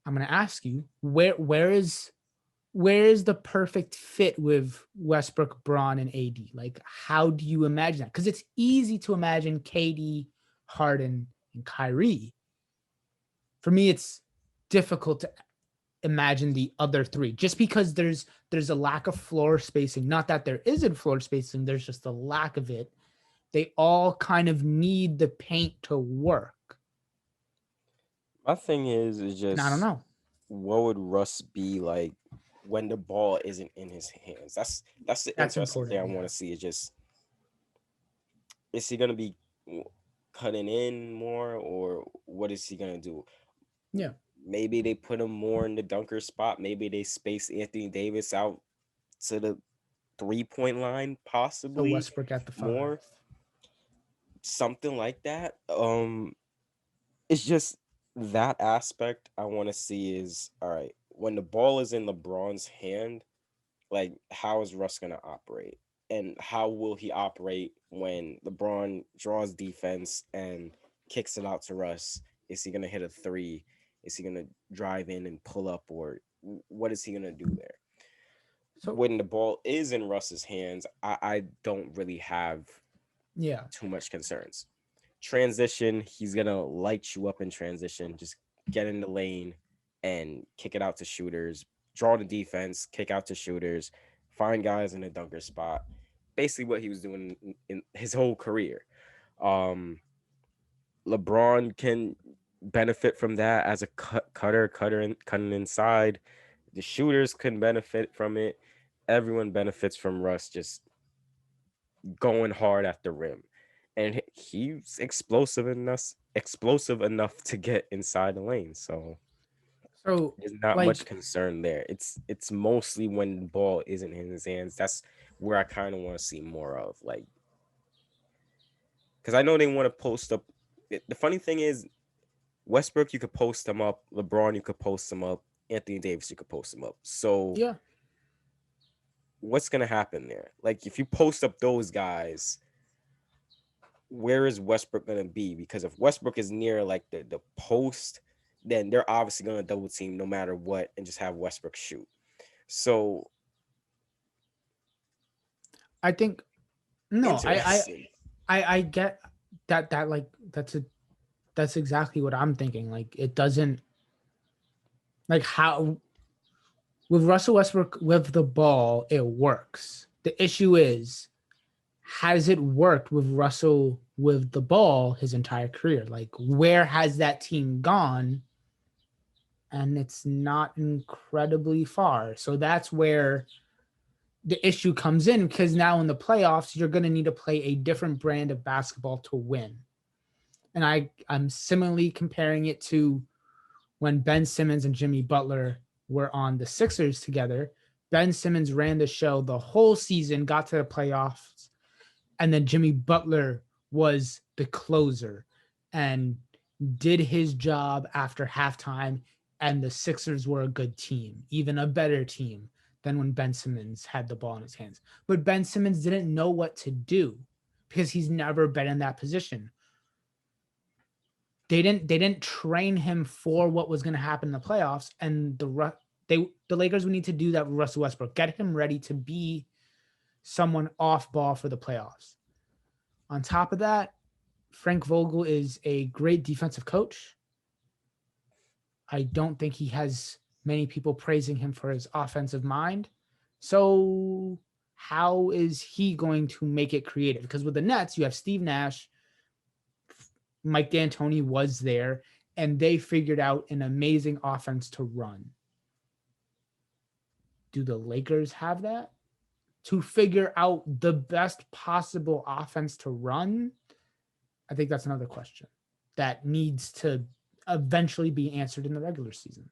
I'm going to ask you, where is the perfect fit with Westbrook, Braun, and AD? Like, how do you imagine that? Because it's easy to imagine KD, Harden, and Kyrie. For me, it's difficult to imagine the other three, just because there's a lack of floor spacing. Not that there isn't floor spacing, there's just a lack of it. They all kind of need the paint to work. My thing is And I don't just know. what would Russ be like when the ball isn't in his hands? That's the That's interesting thing important. I want Yeah. to see. Is just is he gonna be cutting in more, or what is he gonna do? Yeah. Maybe they put him more in the dunker spot. Maybe they space Anthony Davis out to the 3-point line, So possibly Westbrook at the five. more, something like that. It's just that aspect I want to see is all right when the ball is in LeBron's hand. Like, how is Russ gonna operate, and how will he operate when LeBron draws defense and kicks it out to Russ? Is he gonna hit a three? Is he gonna drive in and pull up, or what is he gonna do there? So When the ball is in Russ's hands, I don't really have yeah. too much concerns. Transition, he's gonna light you up in transition. Just get in the lane and kick it out to shooters. Draw the defense, kick out to shooters, find guys in the dunker spot. Basically, what he was doing in his whole career. Um, LeBron can benefit from that as a cutting inside. The shooters can benefit from it. Everyone benefits from Russ just going hard at the rim, and he's explosive enough to get inside the lane. So So there's not much like concern there. It's mostly when the ball isn't in his hands. That's where I kind of want to see more of, like, because I know they want to post up. The funny thing is, Westbrook, you could post him up. LeBron, you could post him up. Anthony Davis, you could post him up. So yeah. what's gonna happen there? Like, if you post up those guys, where is Westbrook going to be? Because if Westbrook is near like the post, then they're obviously going to double team no matter what and just have Westbrook shoot. So I think no, interesting. I get that like that's exactly what I'm thinking. Like it doesn't like how with Russell Westbrook with the ball, it works. The issue is, has it worked with Russell with the ball his entire career? Like, where has that team gone? And it's not incredibly far. So that's where the issue comes in, because now in the playoffs, you're going to need to play a different brand of basketball to win. And I'm similarly comparing it to when Ben Simmons and Jimmy Butler were on the Sixers together. Ben Simmons ran the show the whole season, got to the playoffs, and then Jimmy Butler was the closer and did his job after halftime. And the Sixers were a good team, even a better team than when Ben Simmons had the ball in his hands. But Ben Simmons didn't know what to do because he's never been in that position. They didn't train him for what was going to happen in the playoffs, and the Lakers would need to do that with Russell Westbrook, get him ready to be someone off ball for the playoffs. On top of that, Frank Vogel is a great defensive coach. I don't think he has many people praising him for his offensive mind. So, how is he going to make it creative? Because with the Nets, you have Steve Nash, Mike D'Antoni was there, and they figured out an amazing offense to run. Do the Lakers have that? To figure out the best possible offense to run? I think that's another question that needs to eventually be answered in the regular season.